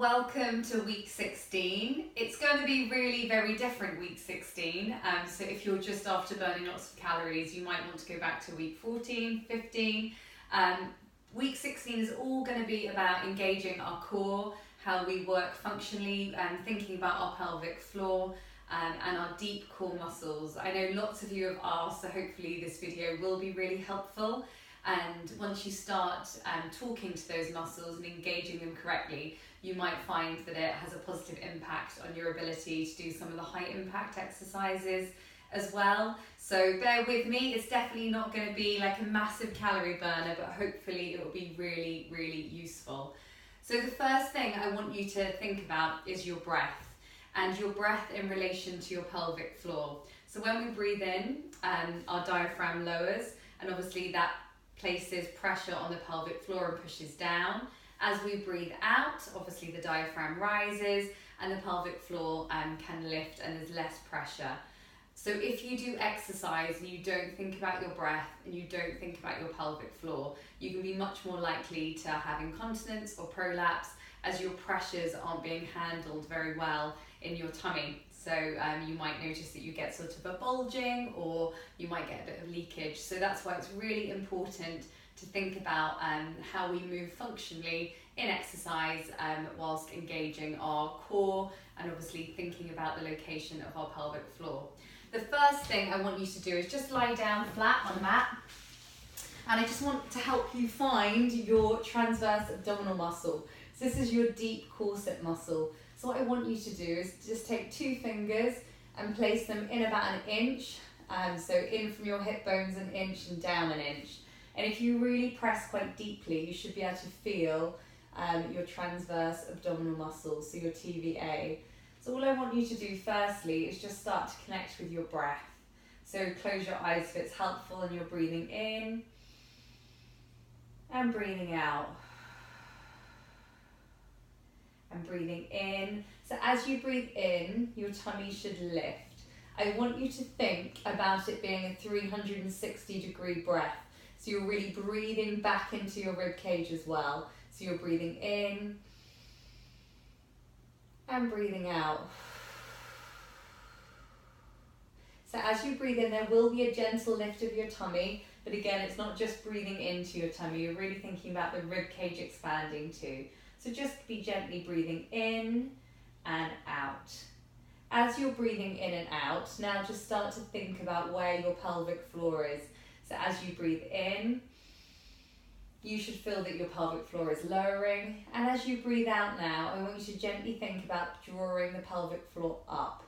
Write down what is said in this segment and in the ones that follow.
Welcome to week 16. It's going to be really very different week 16. So if you're just after burning lots of calories, you might want to go back to week 14, 15. Week 16 is all going to be about engaging our core, how we work functionally, and thinking about our pelvic floor and our deep core muscles. I know lots of you have asked, so hopefully this video will be really helpful. And once you start talking to those muscles and engaging them correctly, you might find that it has a positive impact on your ability to do some of the high impact exercises as well. So bear with me, it's definitely not going to be like a massive calorie burner, but hopefully it will be really, really useful. So the first thing I want you to think about is your breath, and your breath in relation to your pelvic floor. So when we breathe in, our diaphragm lowers, and obviously that places pressure on the pelvic floor and pushes down. As we breathe out, obviously the diaphragm rises and the pelvic floor can lift and there's less pressure. So if you do exercise and you don't think about your breath and you don't think about your pelvic floor, you can be much more likely to have incontinence or prolapse as your pressures aren't being handled very well in your tummy. So you might notice that you get sort of a bulging, or you might get a bit of leakage. So that's why it's really important to think about how we move functionally in exercise whilst engaging our core and obviously thinking about the location of our pelvic floor. The first thing I want you to do is just lie down flat on the mat, and I just want to help you find your transverse abdominal muscle. So this is your deep corset muscle. So what I want you to do is just take 2 fingers and place them in about 1 inch. So in from your hip bones 1 inch and down 1 inch. And if you really press quite deeply, you should be able to feel your transverse abdominal muscle, so your TVA. So all I want you to do firstly is just start to connect with your breath. So close your eyes if it's helpful, and you're breathing in and breathing out. And breathing in. So as you breathe in, your tummy should lift. I want you to think about it being a 360-degree breath. So you're really breathing back into your rib cage as well. So you're breathing in and breathing out. So as you breathe in, there will be a gentle lift of your tummy, but again, it's not just breathing into your tummy. You're really thinking about the rib cage expanding too. So just be gently breathing in and out. As you're breathing in and out, now just start to think about where your pelvic floor is. So as you breathe in, you should feel that your pelvic floor is lowering. And as you breathe out now, I want you to gently think about drawing the pelvic floor up.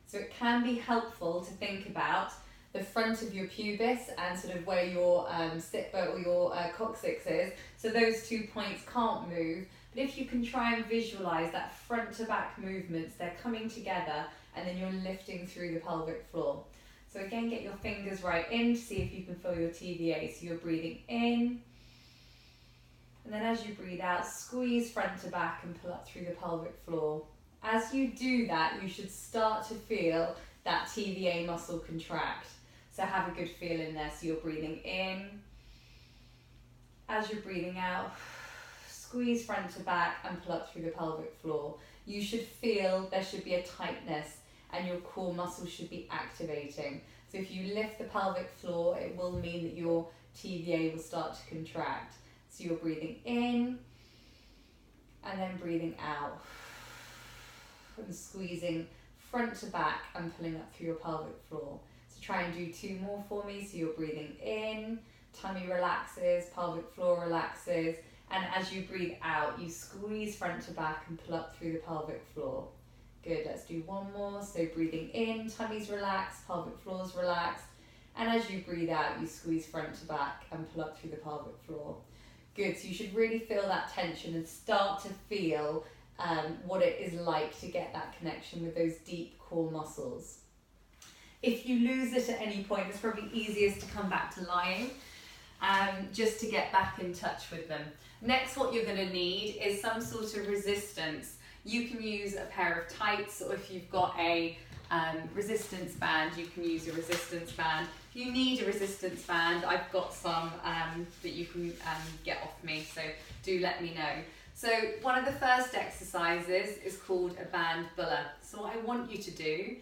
So it can be helpful to think about the front of your pubis and sort of where your sit bone or your coccyx is. So those 2 points can't move. But if you can try and visualize that front to back movements, they're coming together and then you're lifting through the pelvic floor. So again, get your fingers right in to see if you can feel your TVA. So you're breathing in, and then as you breathe out, squeeze front to back and pull up through the pelvic floor. As you do that, you should start to feel that TVA muscle contract. So have a good feel in there. So you're breathing in. As you're breathing out, squeeze front to back and pull up through the pelvic floor. You should feel there should be a tightness and your core muscle should be activating. So if you lift the pelvic floor, it will mean that your TVA will start to contract. So you're breathing in and then breathing out and squeezing front to back and pulling up through your pelvic floor. So try and do 2 more for me. So you're breathing in, tummy relaxes, pelvic floor relaxes, and as you breathe out, you squeeze front to back and pull up through the pelvic floor. Good, let's do 1 more. So breathing in, tummy's relaxed, pelvic floor's relaxed. And as you breathe out, you squeeze front to back and pull up through the pelvic floor. Good, so you should really feel that tension and start to feel what it is like to get that connection with those deep core muscles. If you lose it at any point, it's probably easiest to come back to lying, just to get back in touch with them. Next, what you're going to need is some sort of resistance. You can use a pair of tights, or if you've got a resistance band, you can use a resistance band. If you need a resistance band, I've got some that you can get off me, so do let me know. So one of the first exercises is called a band buller. So what I want you to do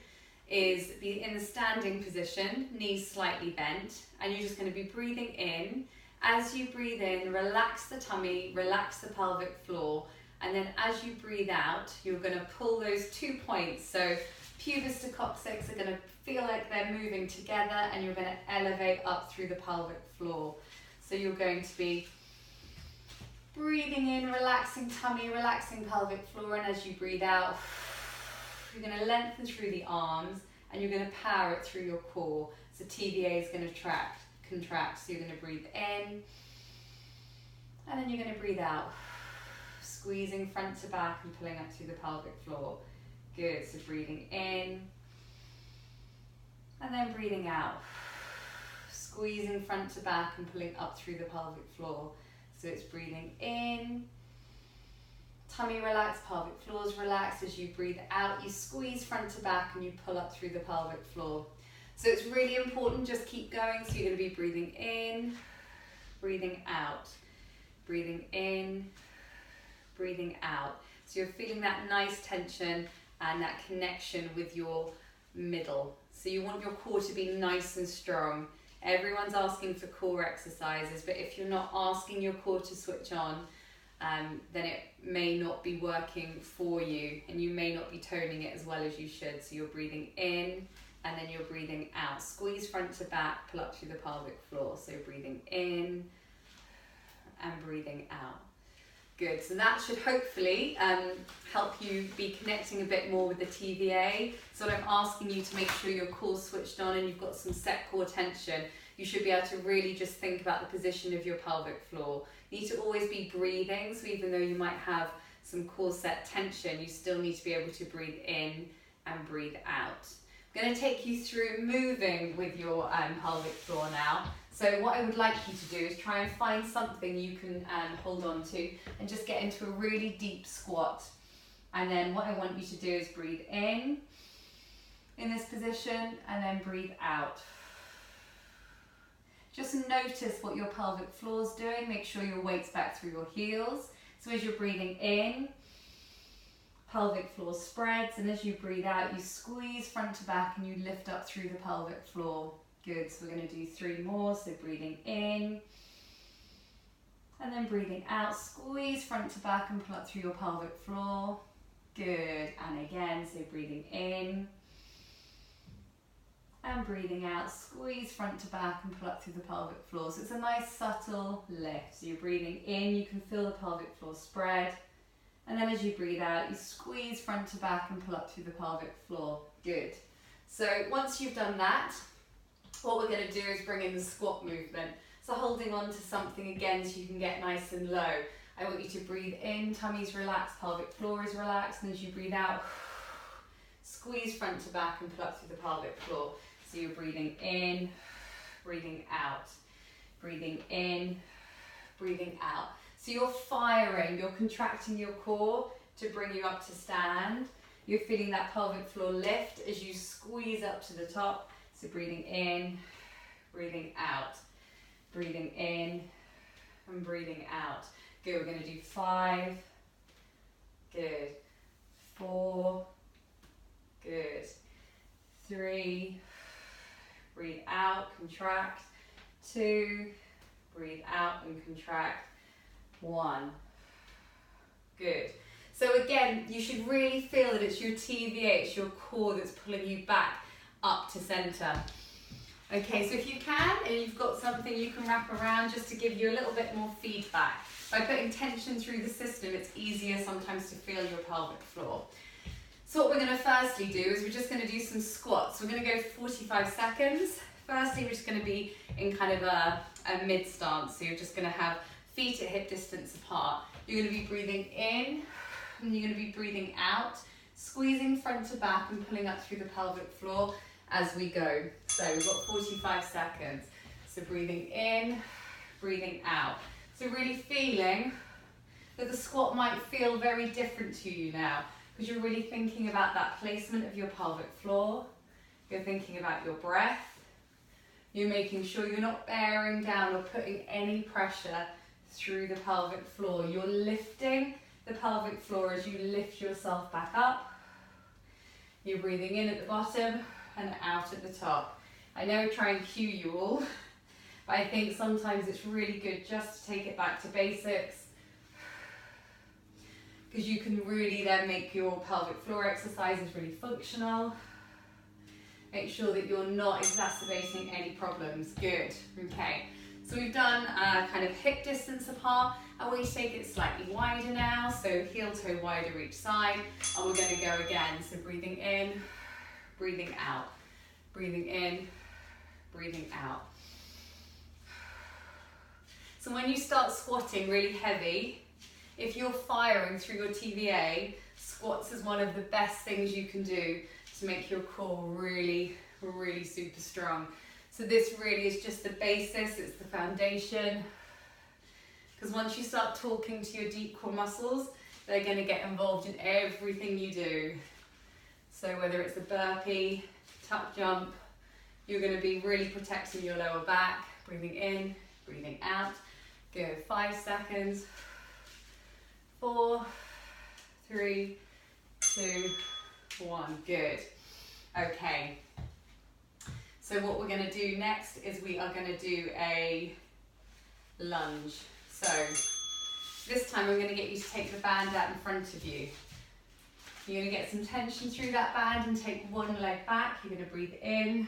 is be in the standing position, knees slightly bent, and you're just going to be breathing in. As you breathe in, relax the tummy, relax the pelvic floor, and then as you breathe out, you're going to pull those 2 points. So pubis to coccyx are going to feel like they're moving together, and you're going to elevate up through the pelvic floor. So you're going to be breathing in, relaxing tummy, relaxing pelvic floor, and as you breathe out, you're going to lengthen through the arms, and you're going to power it through your core. So TVA is going to contract. So you're going to breathe in, and then you're going to breathe out, squeezing front to back and pulling up through the pelvic floor. Good. So breathing in, and then breathing out, squeezing front to back and pulling up through the pelvic floor. So it's breathing in, tummy relaxed, pelvic floors relaxed. As you breathe out, you squeeze front to back and you pull up through the pelvic floor. So it's really important, just keep going. So you're going to be breathing in, breathing out, breathing in, breathing out. So you're feeling that nice tension and that connection with your middle. So you want your core to be nice and strong. Everyone's asking for core exercises, but if you're not asking your core to switch on, then it may not be working for you, and you may not be toning it as well as you should. So you're breathing in, and then you're breathing out. Squeeze front to back, pull up through the pelvic floor. So breathing in and breathing out. Good, so that should hopefully help you be connecting a bit more with the TVA. So I'm asking you to make sure your core's switched on and you've got some set core tension. You should be able to really just think about the position of your pelvic floor. You need to always be breathing, so even though you might have some core set tension, you still need to be able to breathe in and breathe out. I'm going to take you through moving with your pelvic floor now. So what I would like you to do is try and find something you can hold on to and just get into a really deep squat. And then what I want you to do is breathe in this position and then breathe out. Just notice what your pelvic floor is doing. Make sure your weight's back through your heels. So as you're breathing in, pelvic floor spreads, and as you breathe out, you squeeze front to back and you lift up through the pelvic floor. Good, so we're going to do 3 more. So breathing in, and then breathing out, squeeze front to back and pull up through your pelvic floor. Good, and again, so breathing in, and breathing out, squeeze front to back and pull up through the pelvic floor. So it's a nice subtle lift. So you're breathing in, you can feel the pelvic floor spread. And then as you breathe out, you squeeze front to back and pull up through the pelvic floor. Good. So once you've done that, what we're going to do is bring in the squat movement. So holding on to something again so you can get nice and low. I want you to breathe in, tummy's relaxed, pelvic floor is relaxed, and as you breathe out, squeeze front to back and pull up through the pelvic floor. So you're breathing in, breathing out, breathing in, breathing out. So you're firing, you're contracting your core to bring you up to stand. You're feeling that pelvic floor lift as you squeeze up to the top. So breathing in, breathing out, breathing in, and breathing out. Good, we're going to do 5. Good. 4. Good. 3. Breathe out, contract. 2. Breathe out and contract. 1. Good. So again, you should really feel that it's your TVA, it's your core that's pulling you back up to center. Okay, so if you can, and you've got something you can wrap around just to give you a little bit more feedback. By putting tension through the system, it's easier sometimes to feel your pelvic floor. So what we're going to firstly do is we're just going to do some squats. We're going to go 45 seconds. Firstly, we're just going to be in kind of a mid stance. So you're just going to have feet at hip distance apart. You're going to be breathing in, and you're going to be breathing out, squeezing front to back and pulling up through the pelvic floor as we go. So we've got 45 seconds. So breathing in, breathing out. So really feeling that the squat might feel very different to you now, because you're really thinking about that placement of your pelvic floor. You're thinking about your breath. You're making sure you're not bearing down or putting any pressure through the pelvic floor. You're lifting the pelvic floor as you lift yourself back up. You're breathing in at the bottom and out at the top. I know I try and cue you all, but I think sometimes it's really good just to take it back to basics, because you can really then make your pelvic floor exercises really functional. Make sure that you're not exacerbating any problems. Good. Okay. So we've done kind of hip distance apart. I want you to take it slightly wider now. So heel toe wider each side. And we're going to go again. So breathing in, breathing out. Breathing in, breathing out. So when you start squatting really heavy, if you're firing through your TVA, squats is one of the best things you can do to make your core really, really super strong. So this really is just the basis, it's the foundation. Because once you start talking to your deep core muscles, they're going to get involved in everything you do. So whether it's a burpee, tuck jump, you're going to be really protecting your lower back. Breathing in, breathing out. Good. 5 seconds. 4, 3, 2, 1. Good. Okay. So what we're going to do next is we are going to do a lunge. So this time I'm going to get you to take the band out in front of you. You're going to get some tension through that band and take one leg back. You're going to breathe in,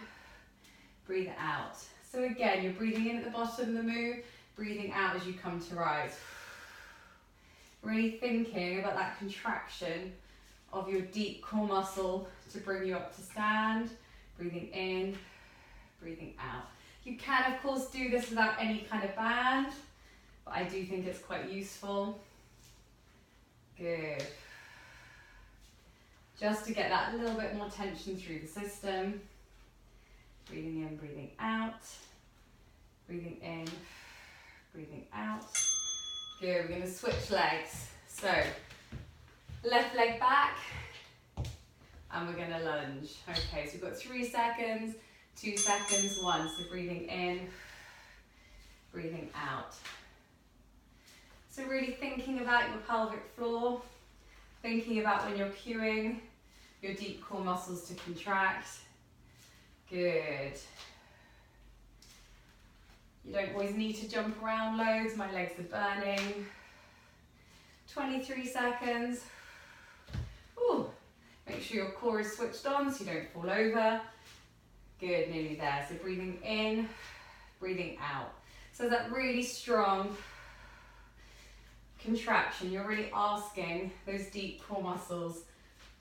breathe out. So again, you're breathing in at the bottom of the move, breathing out as you come to rise. Really thinking about that contraction of your deep core muscle to bring you up to stand. Breathing in, breathing out. You can, of course, do this without any kind of band, but I do think it's quite useful. Good. Just to get that little bit more tension through the system. Breathing in, breathing out. Breathing in, breathing out. Good, we're going to switch legs. So, left leg back, and we're going to lunge. Okay, so we've got 3 seconds, 2 seconds, 1. So breathing in, breathing out. So really thinking about your pelvic floor, thinking about when you're cueing your deep core muscles to contract. Good. You don't always need to jump around loads. My legs are burning. 23 seconds. Ooh. Make sure your core is switched on so you don't fall over. Good, nearly there. So breathing in, breathing out. So that really strong contraction. You're really asking those deep core muscles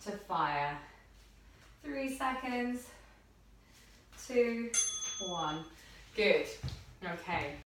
to fire. 3 seconds. 2, 1. Good. Okay.